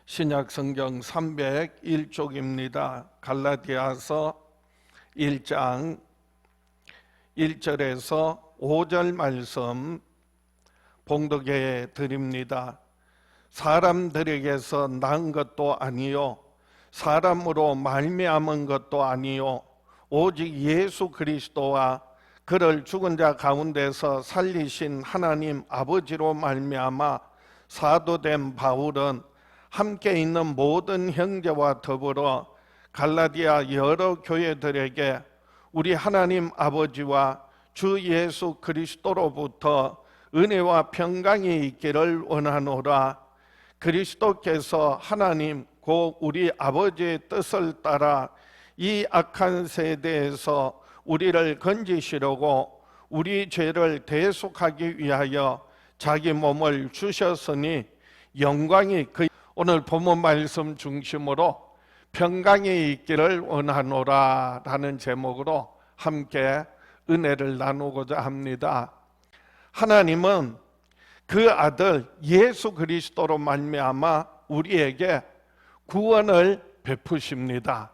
신약 성경 301쪽입니다. 갈라디아서 1장 1절에서 5절 말씀 봉독해 드립니다. 사람들에게서 난 것도 아니요 사람으로 말미암은 것도 아니요 오직 예수 그리스도와 그를 죽은 자 가운데서 살리신 하나님 아버지로 말미암아 사도된 바울은 함께 있는 모든 형제와 더불어 갈라디아 여러 교회들에게 우리 하나님 아버지와 주 예수 그리스도로부터 은혜와 평강이 있기를 원하노라. 그리스도께서 하나님 곧 우리 아버지의 뜻을 따라 이 악한 세대에서 우리를 건지시려고 우리 죄를 대속하기 위하여 자기 몸을 주셨으니 영광이 오늘 본문 말씀 중심으로 평강이 있기를 원하노라 라는 제목으로 함께 은혜를 나누고자 합니다. 하나님은 그 아들 예수 그리스도로 말미암아 우리에게 구원을 베푸십니다.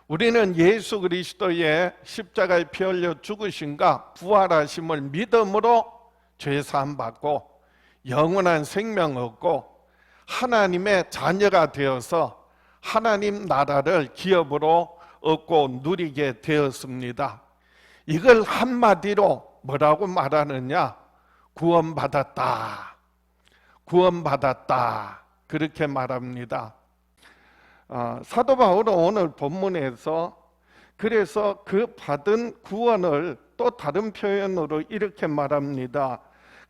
우리는 예수 그리스도의 십자가에 피 흘려 죽으심과 부활하심을 믿음으로 죄사함 받고 영원한 생명 얻고 하나님의 자녀가 되어서 하나님 나라를 기업으로 얻고 누리게 되었습니다. 이걸 한마디로 뭐라고 말하느냐? 구원받았다. 구원받았다. 그렇게 말합니다. 사도 바울은 오늘 본문에서 그래서 그 받은 구원을 또 다른 표현으로 이렇게 말합니다.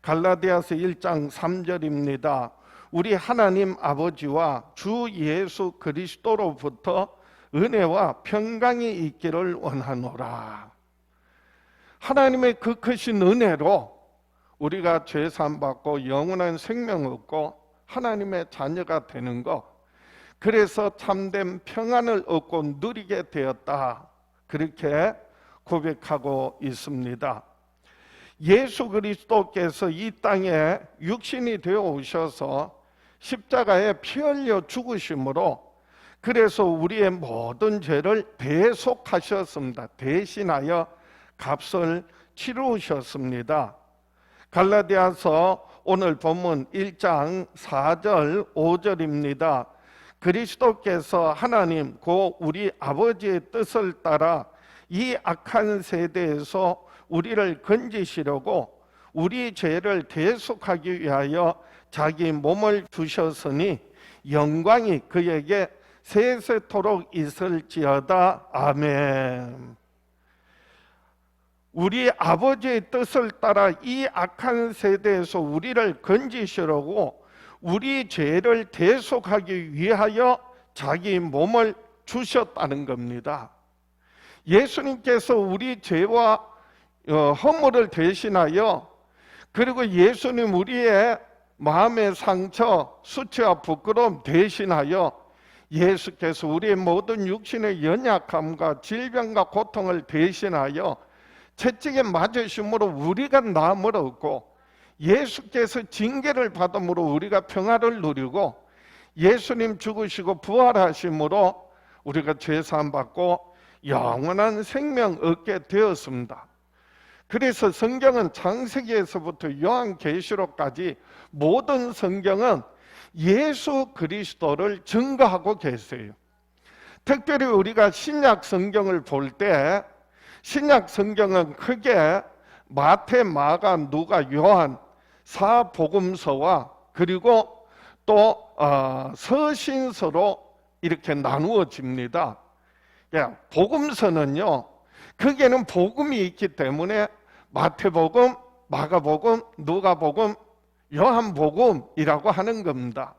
갈라디아서 1장 3절입니다. 우리 하나님 아버지와 주 예수 그리스도로부터 은혜와 평강이 있기를 원하노라. 하나님의 그 크신 은혜로 우리가 죄사함 받고 영원한 생명 얻고 하나님의 자녀가 되는 것, 그래서 참된 평안을 얻고 누리게 되었다. 그렇게 고백하고 있습니다. 예수 그리스도께서 이 땅에 육신이 되어 오셔서 십자가에 피 흘려 죽으심으로 그래서 우리의 모든 죄를 대속하셨습니다. 대신하여 값을 치르셨습니다. 갈라디아서 오늘 본문 1장 4절 5절입니다. 그리스도께서 하나님 곧 우리 아버지의 뜻을 따라 이 악한 세대에서 우리를 건지시려고 우리 죄를 대속하기 위하여 자기 몸을 주셨으니 영광이 그에게 세세토록 있을지어다. 아멘. 우리 아버지의 뜻을 따라 이 악한 세대에서 우리를 건지시려고 우리 죄를 대속하기 위하여 자기 몸을 주셨다는 겁니다. 예수님께서 우리 죄와 허물을 대신하여 그리고 예수님 우리의 마음의 상처, 수치와 부끄러움 대신하여 예수께서 우리의 모든 육신의 연약함과 질병과 고통을 대신하여 채찍에 맞으심으로 우리가 나음을 얻고 예수께서 징계를 받음으로 우리가 평화를 누리고 예수님 죽으시고 부활하심으로 우리가 죄사함 받고 영원한 생명 얻게 되었습니다. 그래서 성경은 창세기에서부터 요한계시록까지 모든 성경은 예수 그리스도를 증거하고 계세요. 특별히 우리가 신약 성경을 볼 때 신약 성경은 크게 마태, 마가, 누가, 요한 사복음서와 그리고 또 서신서로 이렇게 나누어집니다. 복음서는요, 거기에는 복음이 있기 때문에 마태복음, 마가복음, 누가복음, 요한복음이라고 하는 겁니다.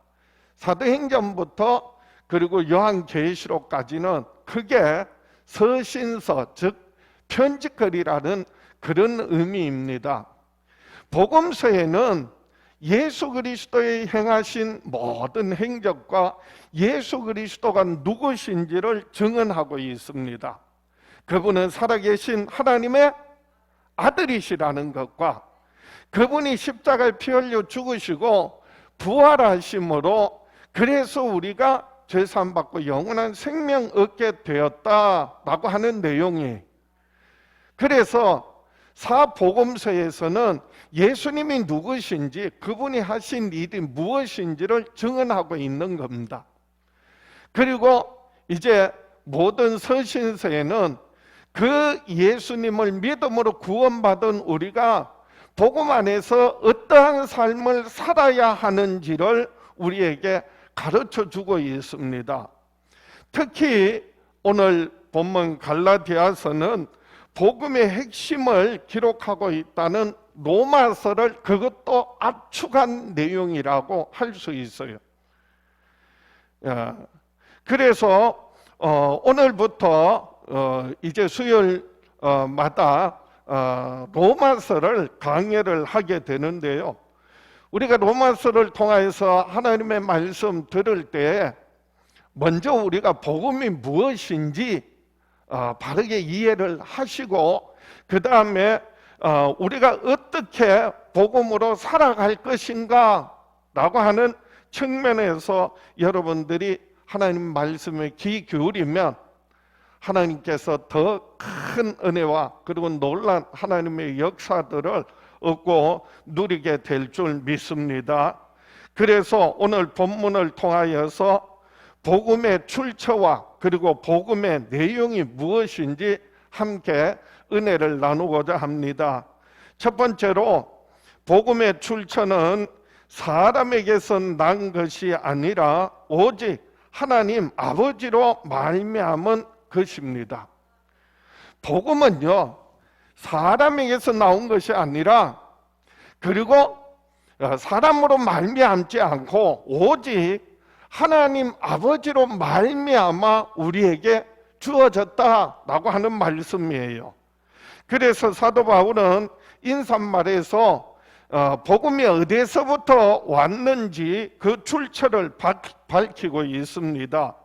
사도행전부터 그리고 요한계시록까지는 크게 서신서, 즉 편지글이라는 그런 의미입니다. 복음서에는 예수 그리스도의 행하신 모든 행적과 예수 그리스도가 누구신지를 증언하고 있습니다. 그분은 살아계신 하나님의 아들이시라는 것과 그분이 십자가에 피 흘려 죽으시고 부활하심으로 그래서 우리가 죄사함 받고 영원한 생명 얻게 되었다라고 하는 내용이. 그래서 사복음서에서는 예수님이 누구신지, 그분이 하신 일이 무엇인지를 증언하고 있는 겁니다. 그리고 이제 모든 서신서에는 그 예수님을 믿음으로 구원받은 우리가 복음 안에서 어떠한 삶을 살아야 하는지를 우리에게 가르쳐 주고 있습니다. 특히 오늘 본문 갈라디아서는 복음의 핵심을 기록하고 있다는 로마서를 그것도 압축한 내용이라고 할 수 있어요. 그래서 오늘부터 이제 수요일마다 로마서를 강의를 하게 되는데요. 우리가 로마서를 통해서 하나님의 말씀 들을 때 먼저 우리가 복음이 무엇인지 바르게 이해를 하시고, 그 다음에 우리가 어떻게 복음으로 살아갈 것인가 라고 하는 측면에서 여러분들이 하나님 말씀에 귀 기울이면 하나님께서 더 큰 은혜와 그리고 놀란 하나님의 역사들을 얻고 누리게 될 줄 믿습니다. 그래서 오늘 본문을 통하여서 복음의 출처와 그리고 복음의 내용이 무엇인지 함께 은혜를 나누고자 합니다. 첫 번째로 복음의 출처는 사람에게서 난 것이 아니라 오직 하나님 아버지로 말미암은 것입니다. 복음은요, 사람에게서 나온 것이 아니라, 그리고 사람으로 말미암지 않고 오직 하나님 아버지로 말미암아 우리에게 주어졌다라고 하는 말씀이에요. 그래서 사도 바울은 인사말에서 복음이 어디서부터 왔는지 그 출처를 밝히고 있습니다.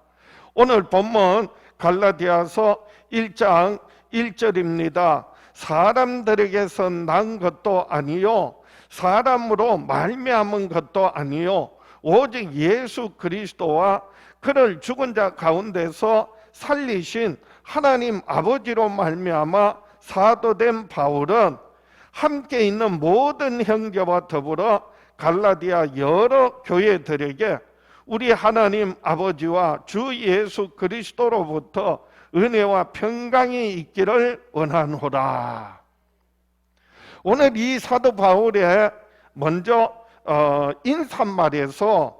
오늘 본문 갈라디아서 1장 1절입니다. 사람들에게서 난 것도 아니요 사람으로 말미암은 것도 아니요 오직 예수 그리스도와 그를 죽은 자 가운데서 살리신 하나님 아버지로 말미암아 사도된 바울은 함께 있는 모든 형제와 더불어 갈라디아 여러 교회들에게 우리 하나님 아버지와 주 예수 그리스도로부터 은혜와 평강이 있기를 원하노라. 오늘 이 사도 바울의 먼저 인사말에서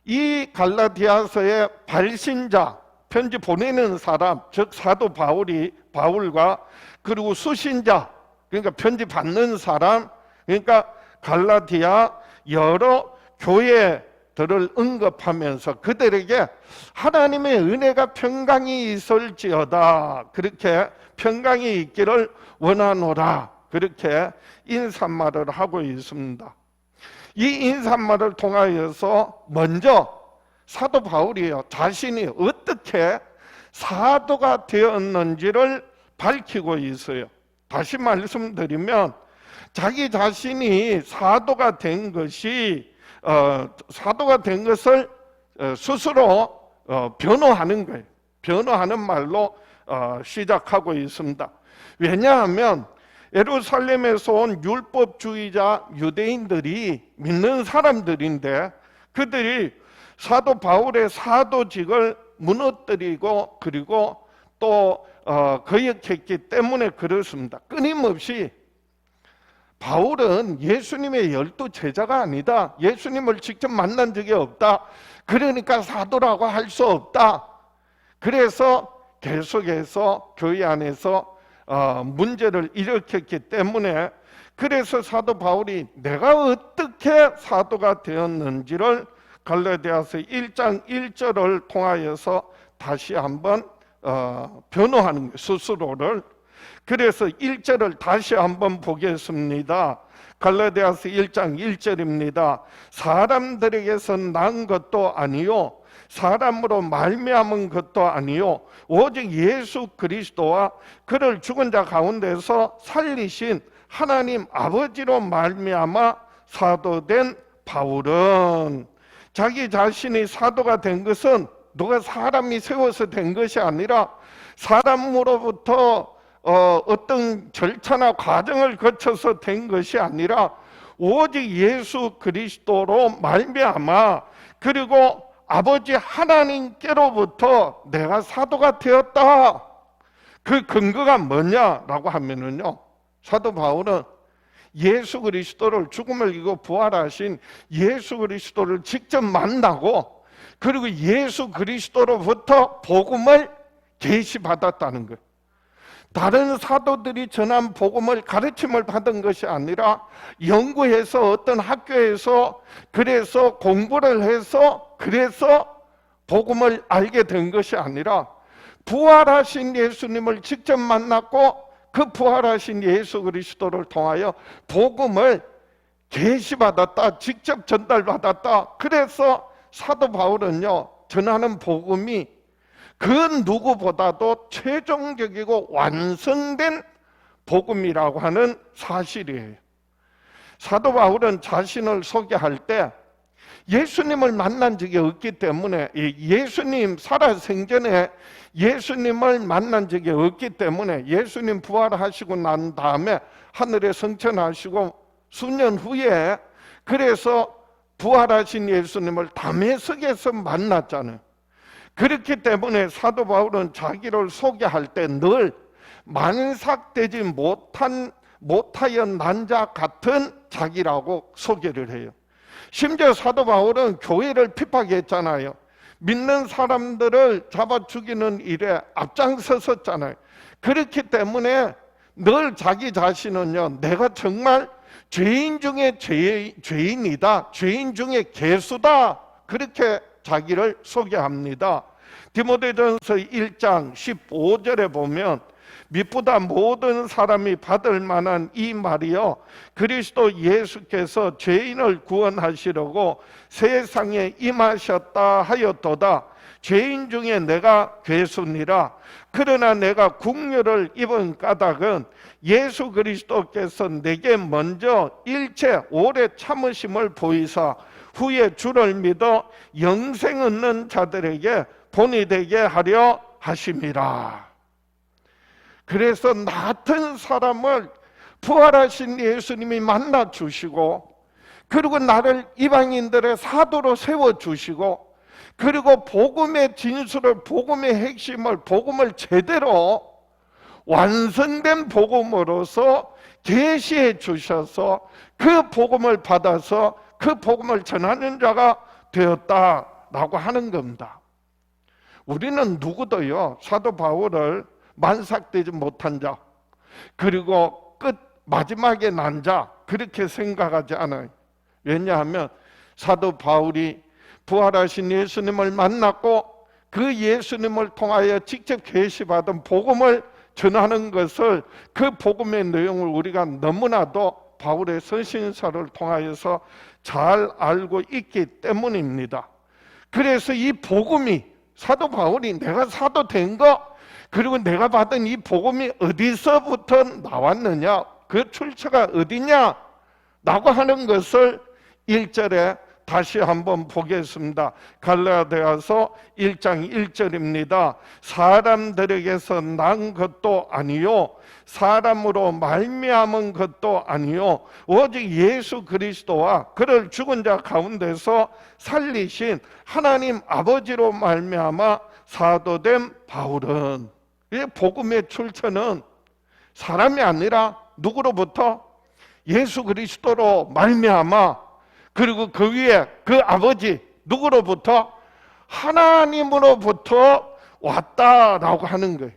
이 갈라디아서의 발신자, 편지 보내는 사람, 즉 사도 바울과 그리고 수신자, 그러니까 편지 받는 사람, 그러니까 갈라디아 여러 교회들을 언급하면서 그들에게 하나님의 은혜가 평강이 있을지어다, 그렇게 평강이 있기를 원하노라, 그렇게 인사말을 하고 있습니다. 이 인사말을 통하여서 먼저 사도 바울이요 자신이 어떻게 사도가 되었는지를 밝히고 있어요. 다시 말씀드리면 자기 자신이 사도가 된 것이 사도가 된 것을 스스로 변호하는 거예요. 변호하는 말로 시작하고 있습니다. 왜냐하면 예루살렘에서 온 율법주의자 유대인들이 믿는 사람들인데 그들이 사도 바울의 사도직을 무너뜨리고 그리고 또 거역했기 때문에 그렇습니다. 끊임없이 바울은 예수님의 12 제자가 아니다, 예수님을 직접 만난 적이 없다, 그러니까 사도라고 할 수 없다. 그래서 계속해서 교회 안에서 문제를 일으켰기 때문에, 그래서 사도 바울이 내가 어떻게 사도가 되었는지를 갈라디아서 1장 1절을 통하여서 다시 한번 변호하는 거예요, 스스로를. 그래서 1절을 다시 한번 보겠습니다. 갈라디아서 1장 1절입니다. 사람들에게서 난 것도 아니요 사람으로 말미암은 것도 아니요 오직 예수 그리스도와 그를 죽은 자 가운데서 살리신 하나님 아버지로 말미암아 사도된 바울은, 자기 자신이 사도가 된 것은 누가 사람이 세워서 된 것이 아니라 사람으로부터 어떤 절차나 과정을 거쳐서 된 것이 아니라 오직 예수 그리스도로 말미암아 그리고 아버지 하나님께로부터 내가 사도가 되었다. 그 근거가 뭐냐라고 하면은요, 사도 바울은 예수 그리스도를 죽음을 이기고 부활하신 예수 그리스도를 직접 만나고 그리고 예수 그리스도로부터 복음을 계시받았다는 거예요. 다른 사도들이 전한 복음을 가르침을 받은 것이 아니라 연구해서 어떤 학교에서 그래서 공부를 해서 그래서 복음을 알게 된 것이 아니라 부활하신 예수님을 직접 만났고 그 부활하신 예수 그리스도를 통하여 복음을 계시받았다, 직접 전달받았다. 그래서 사도 바울은요, 전하는 복음이 그 누구보다도 최종적이고 완성된 복음이라고 하는 사실이에요. 사도 바울은 자신을 소개할 때 예수님을 만난 적이 없기 때문에, 예수님 살아생전에 예수님을 만난 적이 없기 때문에 예수님 부활하시고 난 다음에 하늘에 승천하시고 수년 후에 그래서 부활하신 예수님을 다메섹에서 만났잖아요. 그렇기 때문에 사도 바울은 자기를 소개할 때 늘 만삭되지 못하여 난 자 같은 자기라고 소개를 해요. 심지어 사도 바울은 교회를 핍박했잖아요. 믿는 사람들을 잡아 죽이는 일에 앞장섰었잖아요. 그렇기 때문에 늘 자기 자신은요, 내가 정말 죄인 중에 죄인이다, 죄인 중에 괴수다, 그렇게 자기를 소개합니다. 디모데전서 1장 15절에 보면 미쁘다 모든 사람이 받을 만한 이 말이요, 그리스도 예수께서 죄인을 구원하시려고 세상에 임하셨다 하였도다. 죄인 중에 내가 괴수니라. 그러나 내가 국류를 입은 까닭은 예수 그리스도께서 내게 먼저 일체 오래 참으심을 보이사 후에 주를 믿어 영생 얻는 자들에게 본이 되게 하려 하심이라. 그래서 나 같은 사람을 부활하신 예수님이 만나 주시고 그리고 나를 이방인들의 사도로 세워주시고 그리고 복음의 진술을, 복음의 핵심을, 복음을 제대로 완성된 복음으로서 계시해 주셔서 그 복음을 받아서 그 복음을 전하는 자가 되었다라고 하는 겁니다. 우리는 누구도요, 사도 바울을 만삭되지 못한 자 그리고 끝 마지막에 난 자 그렇게 생각하지 않아요. 왜냐하면 사도 바울이 부활하신 예수님을 만났고 그 예수님을 통하여 직접 계시받은 복음을 전하는 것을, 그 복음의 내용을 우리가 너무나도 바울의 서신서를 통하여서 잘 알고 있기 때문입니다. 그래서 이 복음이, 사도 바울이 내가 사도 된 거 그리고 내가 받은 이 복음이 어디서부터 나왔느냐, 그 출처가 어디냐 라고 하는 것을 1절에 다시 한번 보겠습니다. 갈라디아서 1장 1절입니다. 사람들에게서 난 것도 아니요 사람으로 말미암은 것도 아니요 오직 예수 그리스도와 그를 죽은 자 가운데서 살리신 하나님 아버지로 말미암아 사도된 바울은, 이 복음의 출처는 사람이 아니라 누구로부터? 예수 그리스도로 말미암아 그리고 그 위에 그 아버지 누구로부터? 하나님으로부터 왔다라고 하는 거예요.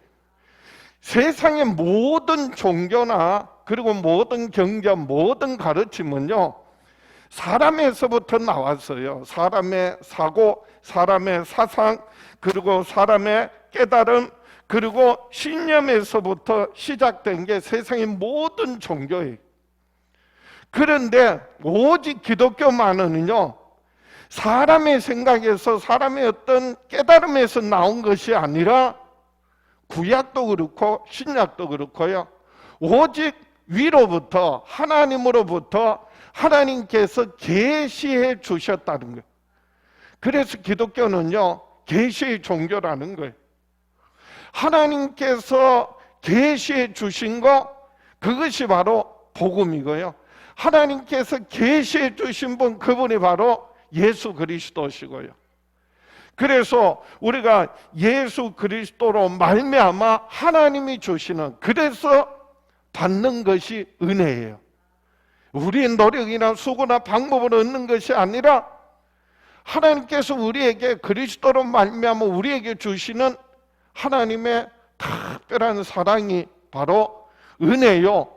세상의 모든 종교나 그리고 모든 경전, 모든 가르침은요 사람에서부터 나왔어요. 사람의 사고, 사람의 사상, 그리고 사람의 깨달음, 그리고 신념에서부터 시작된 게 세상의 모든 종교예요. 그런데 오직 기독교만은요 사람의 생각에서, 사람의 어떤 깨달음에서 나온 것이 아니라 구약도 그렇고 신약도 그렇고요 오직 위로부터, 하나님으로부터 하나님께서 계시해 주셨다는 거예요. 그래서 기독교는요, 계시의 종교라는 거예요. 하나님께서 계시해 주신 거, 그것이 바로 복음이고요. 하나님께서 계시해 주신 분, 그분이 바로 예수 그리스도시고요. 그래서 우리가 예수 그리스도로 말미암아 하나님이 주시는, 그래서 받는 것이 은혜예요. 우리의 노력이나 수고나 방법으로 얻는 것이 아니라 하나님께서 우리에게 그리스도로 말미암아 우리에게 주시는 하나님의 특별한 사랑이 바로 은혜요.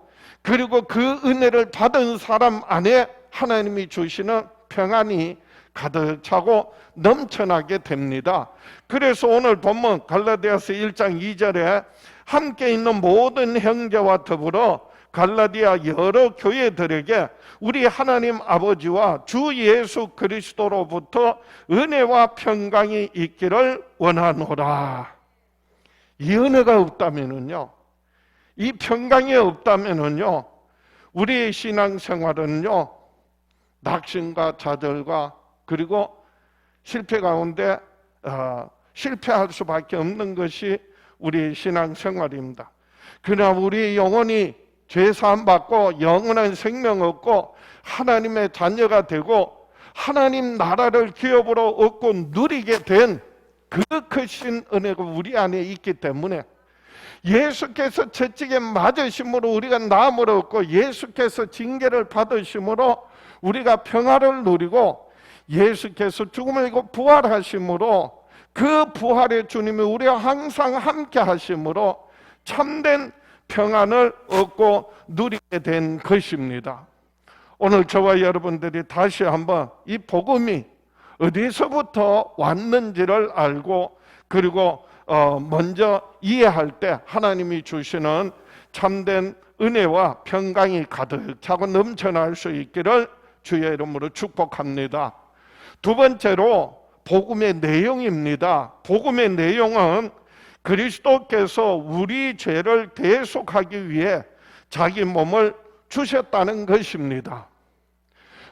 그리고 그 은혜를 받은 사람 안에 하나님이 주시는 평안이 가득 차고 넘쳐나게 됩니다. 그래서 오늘 본문 갈라디아서 1장 2절에 함께 있는 모든 형제와 더불어 갈라디아 여러 교회들에게 우리 하나님 아버지와 주 예수 그리스도로부터 은혜와 평강이 있기를 원하노라. 이 은혜가 없다면은요, 이 평강이 없다면은요, 우리의 신앙생활은요, 낙심과 좌절과 그리고 실패 가운데 실패할 수밖에 없는 것이 우리의 신앙생활입니다. 그러나 우리의 영혼이 죄사함 받고 영원한 생명 얻고 하나님의 자녀가 되고 하나님 나라를 기업으로 얻고 누리게 된 그 크신 은혜가 우리 안에 있기 때문에 예수께서 채찍에 맞으심으로 우리가 나음을 얻고 예수께서 징계를 받으심으로 우리가 평화를 누리고 예수께서 죽음을 이고 부활하심으로 그 부활의 주님이 우리와 항상 함께 하심으로 참된 평안을 얻고 누리게 된 것입니다. 오늘 저와 여러분들이 다시 한번 이 복음이 어디서부터 왔는지를 알고 그리고 먼저 이해할 때 하나님이 주시는 참된 은혜와 평강이 가득 차고 넘쳐날 수 있기를 주의 이름으로 축복합니다. 두 번째로 복음의 내용입니다. 복음의 내용은 그리스도께서 우리 죄를 대속하기 위해 자기 몸을 주셨다는 것입니다.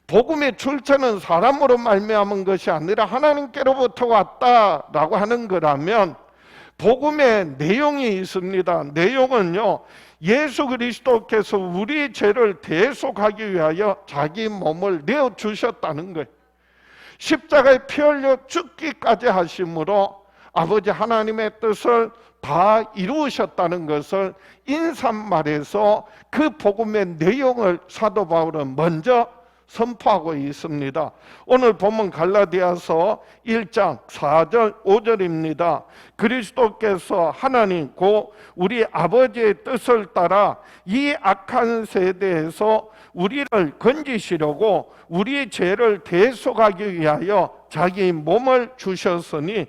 복음의 출처는 사람으로 말미암은 것이 아니라 하나님께로부터 왔다라고 하는 거라면 복음의 내용이 있습니다. 내용은요, 예수 그리스도께서 우리 죄를 대속하기 위하여 자기 몸을 내어주셨다는 거예요. 십자가에 피 흘려 죽기까지 하심으로 아버지 하나님의 뜻을 다 이루셨다는 것을 인사말에서 그 복음의 내용을 사도 바울은 먼저 선포하고 있습니다. 오늘 본문 갈라디아서 1장 4절 5절입니다. 그리스도께서 하나님 곧 우리 아버지의 뜻을 따라 이 악한 세대에서 우리를 건지시려고 우리의 죄를 대속하기 위하여 자기 몸을 주셨으니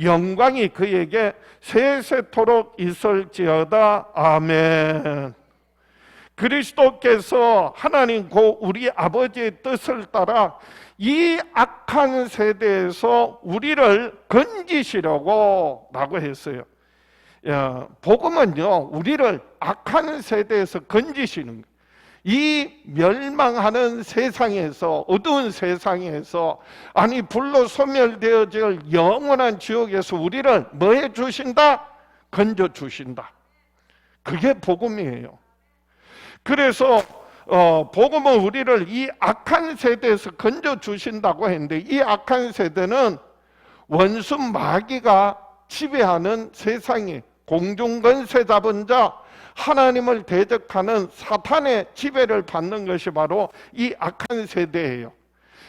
영광이 그에게 세세토록 있을지어다. 아멘. 그리스도께서 하나님 곧 우리 아버지의 뜻을 따라 이 악한 세대에서 우리를 건지시려고 라고 했어요. 복음은요, 우리를 악한 세대에서 건지시는 거예요. 이 멸망하는 세상에서, 어두운 세상에서, 아니 불로 소멸되어질 영원한 지옥에서 우리를 뭐 해주신다? 건져주신다. 그게 복음이에요. 그래서 복음은 우리를 이 악한 세대에서 건져주신다고 했는데, 이 악한 세대는 원수 마귀가 지배하는 세상이, 공중권세 잡은 자, 하나님을 대적하는 사탄의 지배를 받는 것이 바로 이 악한 세대예요.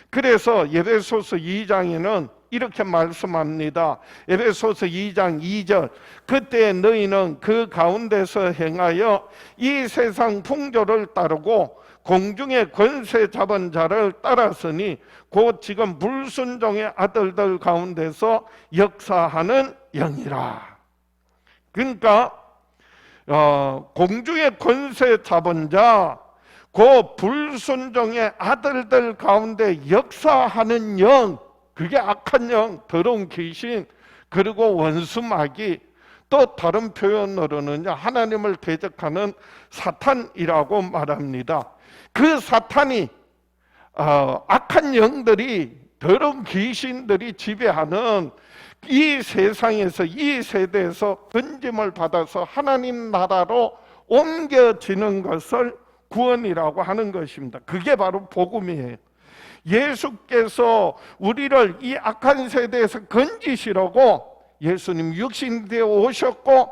그래서 에베소서 2장에는 이렇게 말씀합니다. 에베소서 2장 2절, 그때 너희는 그 가운데서 행하여 이 세상 풍조를 따르고 공중의 권세 잡은 자를 따랐으니 곧 지금 불순종의 아들들 가운데서 역사하는 영이라. 그러니까 공중의 권세 잡은 자, 그 불순종의 아들들 가운데 역사하는 영, 그게 악한 영, 더러운 귀신, 그리고 원수 마귀, 또 다른 표현으로는 하나님을 대적하는 사탄이라고 말합니다. 그 사탄이 악한 영들이 더러운 귀신들이 지배하는 이 세상에서, 이 세대에서 건짐을 받아서 하나님 나라로 옮겨지는 것을 구원이라고 하는 것입니다. 그게 바로 복음이에요. 예수께서 우리를 이 악한 세대에서 건지시려고 예수님 육신되어 오셨고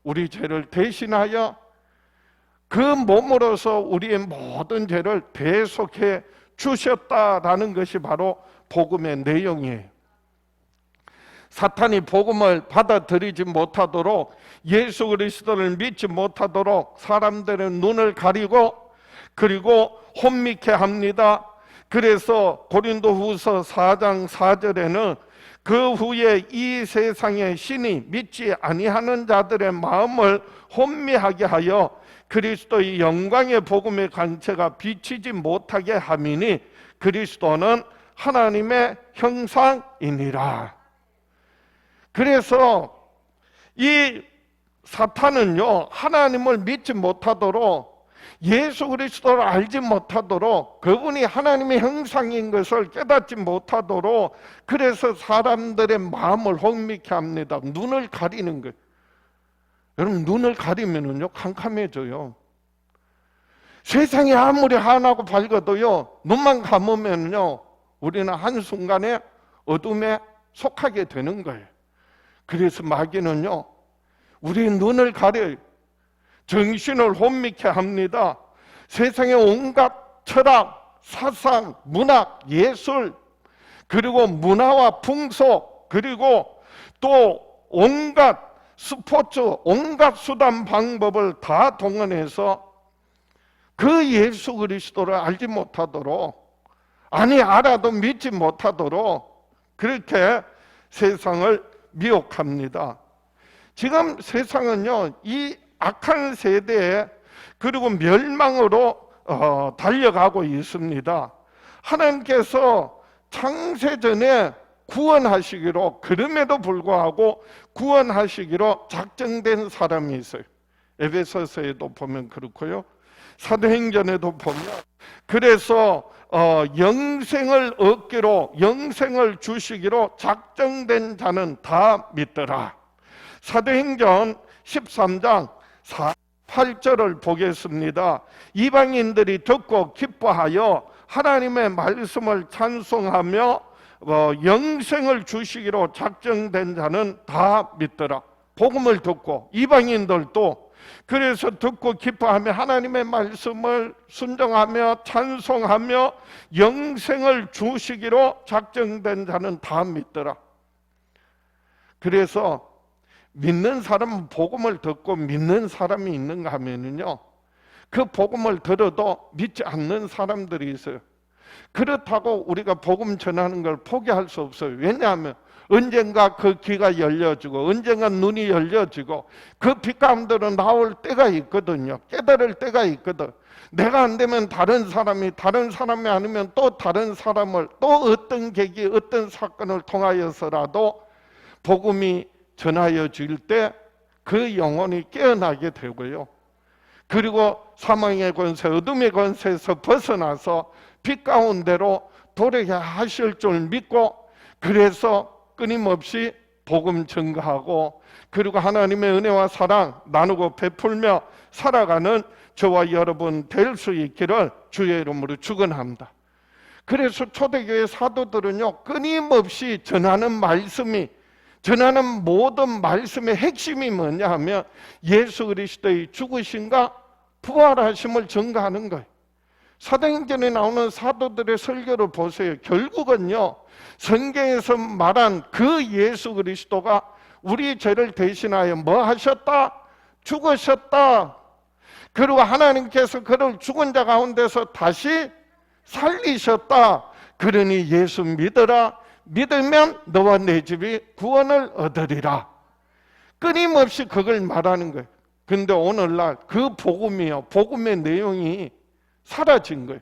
우리 죄를 대신하여 그 몸으로서 우리의 모든 죄를 대속해 주셨다라는 것이 바로 복음의 내용이에요. 사탄이 복음을 받아들이지 못하도록, 예수 그리스도를 믿지 못하도록 사람들의 눈을 가리고 그리고 혼미케 합니다. 그래서 고린도후서 4장 4절에는 그 후에 이 세상의 신이 믿지 아니하는 자들의 마음을 혼미하게 하여 그리스도의 영광의 복음의 관체가 비치지 못하게 함이니 그리스도는 하나님의 형상이니라. 그래서 이 사탄은요, 하나님을 믿지 못하도록, 예수 그리스도를 알지 못하도록, 그분이 하나님의 형상인 것을 깨닫지 못하도록, 그래서 사람들의 마음을 혼미케 합니다. 눈을 가리는 거예요. 여러분, 눈을 가리면은요 캄캄해져요. 세상이 아무리 환하고 밝아도요, 눈만 감으면요 우리는 한순간에 어둠에 속하게 되는 거예요. 그래서 마귀는요 우리의 눈을 가려요. 정신을 혼미케 합니다. 세상의 온갖 철학, 사상, 문학, 예술, 그리고 문화와 풍속, 그리고 또 온갖 스포츠, 온갖 수단 방법을 다 동원해서 그 예수 그리스도를 알지 못하도록, 아니 알아도 믿지 못하도록 그렇게 세상을 미혹합니다. 지금 세상은요 이 악한 세대에 그리고 멸망으로 달려가고 있습니다. 하나님께서 창세전에 구원하시기로, 그럼에도 불구하고 구원하시기로 작정된 사람이 있어요. 에베소서에도 보면 그렇고요, 사도행전에도 보면, 그래서 영생을 얻기로, 영생을 주시기로 작정된 자는 다 믿더라. 사도행전 13장 8절을 보겠습니다. 이방인들이 듣고 기뻐하여 하나님의 말씀을 찬송하며 영생을 주시기로 작정된 자는 다 믿더라. 복음을 듣고 이방인들도 그래서 듣고 기뻐하며 하나님의 말씀을 순종하며 찬송하며 영생을 주시기로 작정된 자는 다 믿더라. 그래서 믿는 사람은 복음을 듣고 믿는 사람이 있는가 하면은요, 그 복음을 들어도 믿지 않는 사람들이 있어요. 그렇다고 우리가 복음 전하는 걸 포기할 수 없어요. 왜냐하면 언젠가 그 귀가 열려지고 언젠가 눈이 열려지고 그 빛 가운데로 나올 때가 있거든요. 깨달을 때가 있거든. 내가 안 되면 다른 사람이 아니면 또 다른 사람을, 또 어떤 계기, 어떤 사건을 통하여서라도 복음이 전하여질 때 그 영혼이 깨어나게 되고요, 그리고 사망의 권세, 어둠의 권세에서 벗어나서 빛 가운데로 도래게 하실 줄 믿고, 그래서 끊임없이 복음 전가하고 그리고 하나님의 은혜와 사랑 나누고 베풀며 살아가는 저와 여러분 될 수 있기를 주의 이름으로 축원합니다. 그래서 초대교회 사도들은요 끊임없이 전하는 모든 말씀의 핵심이 뭐냐 하면 예수 그리스도의 죽으심과 부활하심을 전가하는 거예요. 사도행전에 나오는 사도들의 설교를 보세요. 결국은요 성경에서 말한 그 예수 그리스도가 우리 죄를 대신하여 뭐 하셨다? 죽으셨다. 그리고 하나님께서 그를 죽은 자 가운데서 다시 살리셨다. 그러니 예수 믿어라. 믿으면 너와 내 집이 구원을 얻으리라. 끊임없이 그걸 말하는 거예요. 근데 오늘날 그 복음이요, 복음의 내용이 사라진 거예요.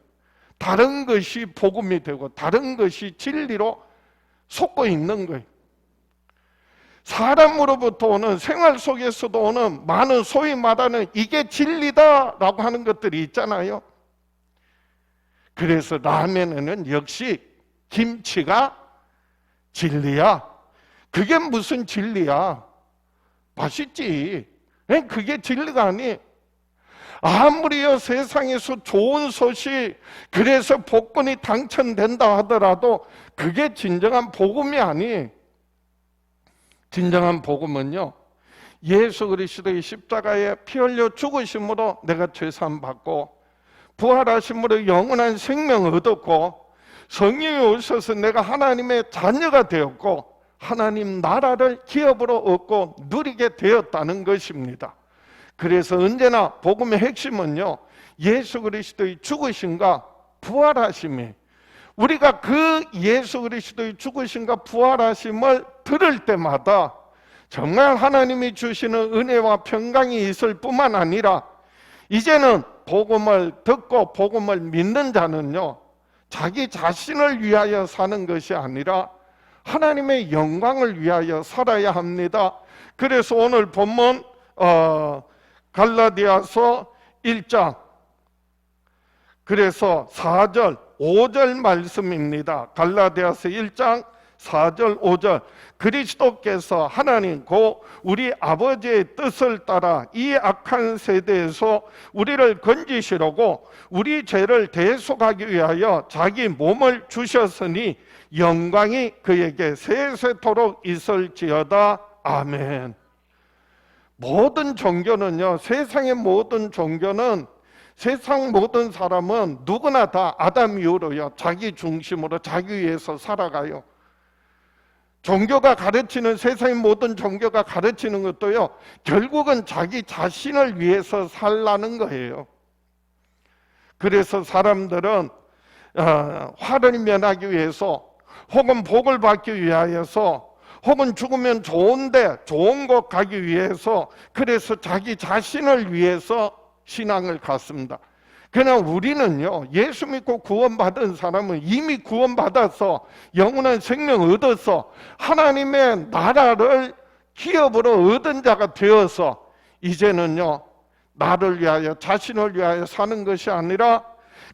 다른 것이 복음이 되고 다른 것이 진리로 속고 있는 거예요. 사람으로부터 오는, 생활 속에서도 오는 많은 소위 말하는 이게 진리다라고 하는 것들이 있잖아요. 그래서 라면에는 역시 김치가 진리야. 그게 무슨 진리야? 맛있지. 그게 진리가 아니. 아무리요 세상에서 좋은 소식, 그래서 복권이 당첨된다 하더라도 그게 진정한 복음이 아니. 진정한 복음은요, 예수 그리스도의 십자가에 피 흘려 죽으심으로 내가 죄사함 받고, 부활하심으로 영원한 생명을 얻었고, 성령이 오셔서 내가 하나님의 자녀가 되었고, 하나님 나라를 기업으로 얻고 누리게 되었다는 것입니다. 그래서 언제나 복음의 핵심은요, 예수 그리스도의 죽으심과 부활하심이, 우리가 그 예수 그리스도의 죽으심과 부활하심을 들을 때마다 정말 하나님이 주시는 은혜와 평강이 있을 뿐만 아니라, 이제는 복음을 듣고 복음을 믿는 자는요, 자기 자신을 위하여 사는 것이 아니라 하나님의 영광을 위하여 살아야 합니다. 그래서 오늘 본문 갈라디아서 1장, 그래서 4절 5절 말씀입니다. 갈라디아서 1장 4절 5절, 그리스도께서 하나님 곧 우리 아버지의 뜻을 따라 이 악한 세대에서 우리를 건지시려고 우리 죄를 대속하기 위하여 자기 몸을 주셨으니 영광이 그에게 세세토록 있을지어다. 아멘. 모든 종교는요, 세상의 모든 종교는, 세상 모든 사람은 누구나 다 아담 이후로요, 자기 중심으로 자기 위해서 살아가요. 종교가 가르치는, 세상의 모든 종교가 가르치는 것도요, 결국은 자기 자신을 위해서 살라는 거예요. 그래서 사람들은 화를 면하기 위해서, 혹은 복을 받기 위하여서, 혹은 죽으면 좋은데 좋은 곳 가기 위해서, 그래서 자기 자신을 위해서 신앙을 갖습니다. 그러나 우리는요, 예수 믿고 구원받은 사람은 이미 구원받아서 영원한 생명을 얻어서 하나님의 나라를 기업으로 얻은 자가 되어서 이제는요, 나를 위하여, 자신을 위하여 사는 것이 아니라,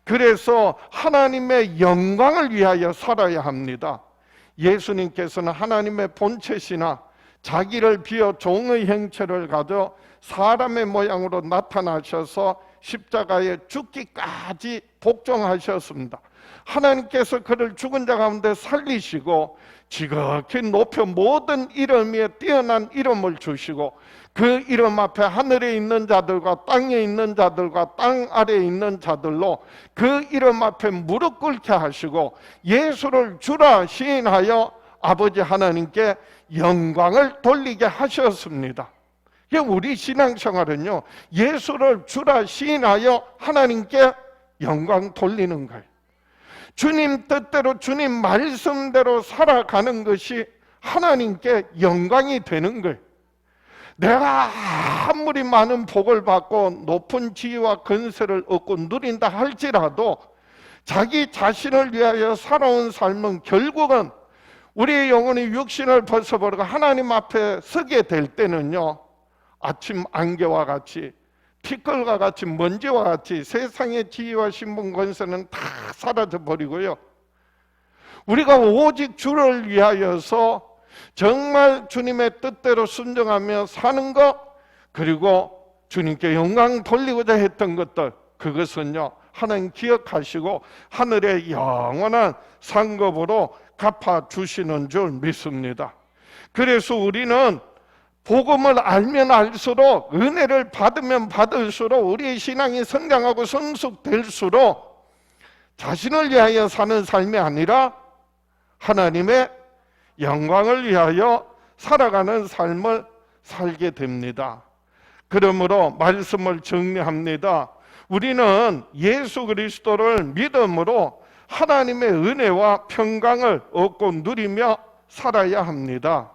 그래서 하나님의 영광을 위하여 살아야 합니다. 예수님께서는 하나님의 본체시나 자기를 비어 종의 형체를 가져 사람의 모양으로 나타나셔서 십자가에 죽기까지 복종하셨습니다. 하나님께서 그를 죽은 자 가운데 살리시고 지극히 높여 모든 이름 위에 뛰어난 이름을 주시고, 그 이름 앞에 하늘에 있는 자들과 땅에 있는 자들과 땅 아래에 있는 자들로 그 이름 앞에 무릎 꿇게 하시고, 예수를 주라 시인하여 아버지 하나님께 영광을 돌리게 하셨습니다. 우리 신앙생활은요, 예수를 주라 시인하여 하나님께 영광 돌리는 거예요. 주님 뜻대로, 주님 말씀대로 살아가는 것이 하나님께 영광이 되는 거예요. 내가 아무리 많은 복을 받고 높은 지위와 건세를 얻고 누린다 할지라도 자기 자신을 위하여 살아온 삶은 결국은 우리의 영혼이 육신을 벗어버리고 하나님 앞에 서게 될 때는요, 아침 안개와 같이, 티끌과 같이, 먼지와 같이 세상의 지위와 신분 권세는 다 사라져 버리고요, 우리가 오직 주를 위하여서 정말 주님의 뜻대로 순종하며 사는 것, 그리고 주님께 영광 돌리고자 했던 것들, 그것은요, 하나님 기억하시고 하늘의 영원한 상급으로 갚아주시는 줄 믿습니다. 그래서 우리는 복음을 알면 알수록, 은혜를 받으면 받을수록, 우리의 신앙이 성장하고 성숙될수록 자신을 위하여 사는 삶이 아니라 하나님의 영광을 위하여 살아가는 삶을 살게 됩니다. 그러므로 말씀을 정리합니다. 우리는 예수 그리스도를 믿음으로 하나님의 은혜와 평강을 얻고 누리며 살아야 합니다.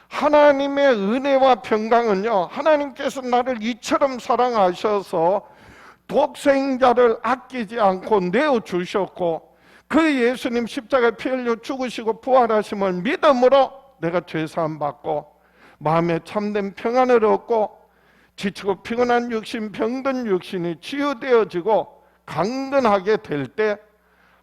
하나님의 은혜와 평강은요, 하나님께서 나를 이처럼 사랑하셔서 독생자를 아끼지 않고 내어주셨고, 그 예수님 십자가에 피 흘려 죽으시고 부활하심을 믿음으로 내가 죄사함 받고 마음에 참된 평안을 얻고, 지치고 피곤한 육신, 병든 육신이 치유되어지고 강건하게 될 때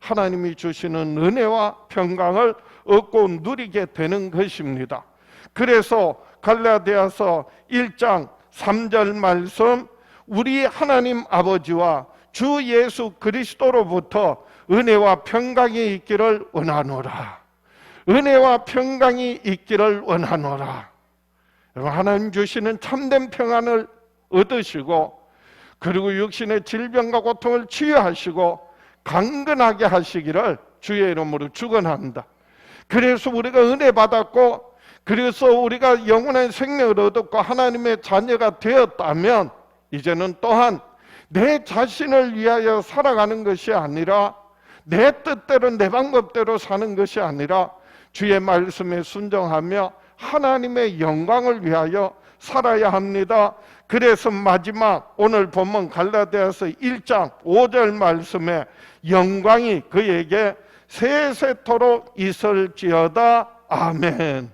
하나님이 주시는 은혜와 평강을 얻고 누리게 되는 것입니다. 그래서 갈라디아서 1장 3절 말씀, 우리 하나님 아버지와 주 예수 그리스도로부터 은혜와 평강이 있기를 원하노라. 은혜와 평강이 있기를 원하노라. 하나님 주시는 참된 평안을 얻으시고, 그리고 육신의 질병과 고통을 치유하시고 강건하게 하시기를 주의 이름으로 축원합니다. 그래서 우리가 은혜 받았고, 그래서 우리가 영원한 생명을 얻었고 하나님의 자녀가 되었다면, 이제는 또한 내 자신을 위하여 살아가는 것이 아니라, 내 뜻대로 내 방법대로 사는 것이 아니라 주의 말씀에 순종하며 하나님의 영광을 위하여 살아야 합니다. 그래서 마지막 오늘 본문 갈라디아서 1장 5절 말씀에 영광이 그에게 세세토록 있을지어다. 아멘.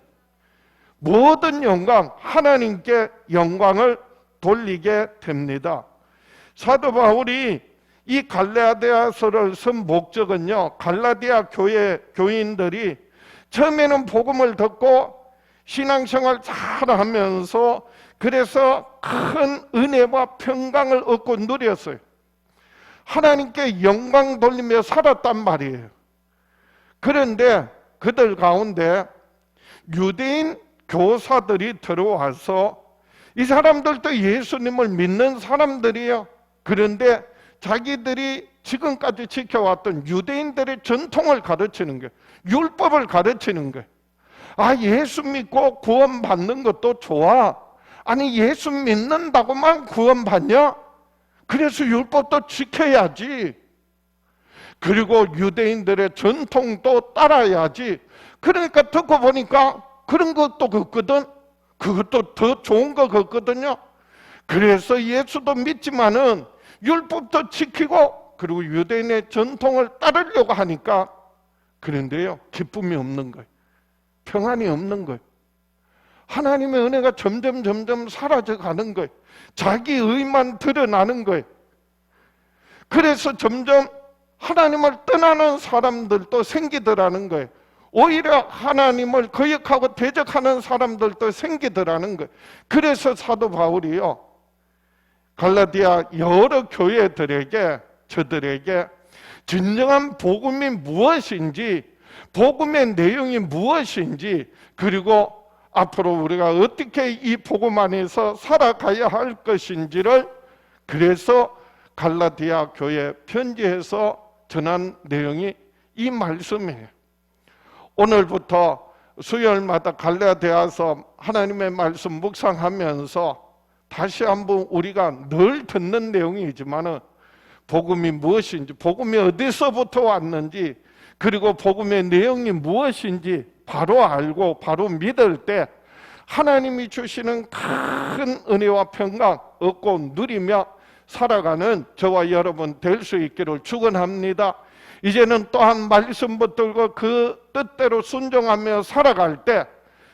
모든 영광, 하나님께 영광을 돌리게 됩니다. 사도 바울이 이 갈라디아서를 쓴 목적은요, 갈라디아 교회 교인들이 처음에는 복음을 듣고 신앙생활 잘하면서 그래서 큰 은혜와 평강을 얻고 누렸어요. 하나님께 영광 돌리며 살았단 말이에요. 그런데 그들 가운데 유대인 교사들이 들어와서, 이 사람들도 예수님을 믿는 사람들이에요. 그런데 자기들이 지금까지 지켜왔던 유대인들의 전통을 가르치는 거예요. 율법을 가르치는 거예요. 아, 예수 믿고 구원받는 것도 좋아. 아니, 예수 믿는다고만 구원받냐? 그래서 율법도 지켜야지. 그리고 유대인들의 전통도 따라야지. 그러니까 듣고 보니까 그런 것도 걷거든. 그것도 더 좋은 거 걷거든요. 그래서 예수도 믿지만은 율법도 지키고 그리고 유대인의 전통을 따르려고 하니까, 그런데요, 기쁨이 없는 거예요. 평안이 없는 거예요. 하나님의 은혜가 점점 사라져 가는 거예요. 자기 의만 드러나는 거예요. 그래서 점점 하나님을 떠나는 사람들도 생기더라는 거예요. 오히려 하나님을 거역하고 대적하는 사람들도 생기더라는 거예요. 그래서 사도 바울이요, 갈라디아 여러 교회들에게, 저들에게 진정한 복음이 무엇인지, 복음의 내용이 무엇인지, 그리고 앞으로 우리가 어떻게 이 복음 안에서 살아가야 할 것인지를, 그래서 갈라디아 교회 편지에서 전한 내용이 이 말씀이에요. 오늘부터 수요일마다 갈라디아서 하나님의 말씀 묵상하면서 다시 한번 우리가 늘 듣는 내용이지만 복음이 무엇인지, 복음이 어디서부터 왔는지, 그리고 복음의 내용이 무엇인지 바로 알고 바로 믿을 때 하나님이 주시는 큰 은혜와 평강 얻고 누리며 살아가는 저와 여러분 될 수 있기를 축원합니다. 이제는 또한 말씀 붙들고 그 뜻대로 순종하며 살아갈 때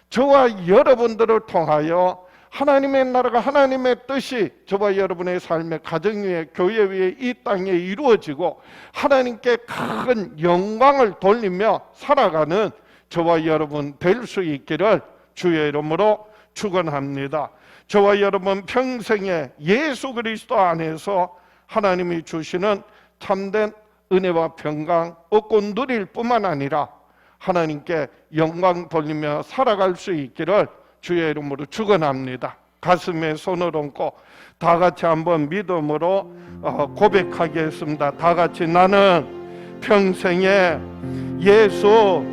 저와 여러분들을 통하여 하나님의 나라가, 하나님의 뜻이 저와 여러분의 삶의 가정 위에, 교회 위에, 이 땅에 이루어지고 하나님께 큰 영광을 돌리며 살아가는 저와 여러분 될 수 있기를 주의 이름으로 축원합니다. 저와 여러분 평생에 예수 그리스도 안에서 하나님이 주시는 참된 은혜와 평강 얻고 누릴 뿐만 아니라 하나님께 영광 돌리며 살아갈 수 있기를 주의 이름으로 축원합니다. 가슴에 손을 얹고 다 같이 한번 믿음으로 고백하겠습니다. 다 같이 나는 평생에 예수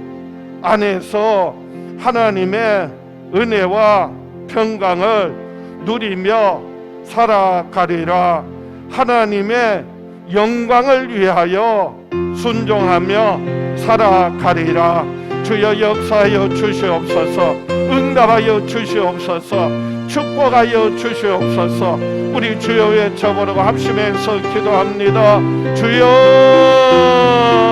안에서 하나님의 은혜와 평강을 누리며 살아가리라. 하나님의 영광을 위하여 순종하며 살아가리라. 주여 역사하여 주시옵소서. 응답하여 주시옵소서. 축복하여 주시옵소서. 우리 주여 외쳐보라고 합심해서 기도합니다. 주여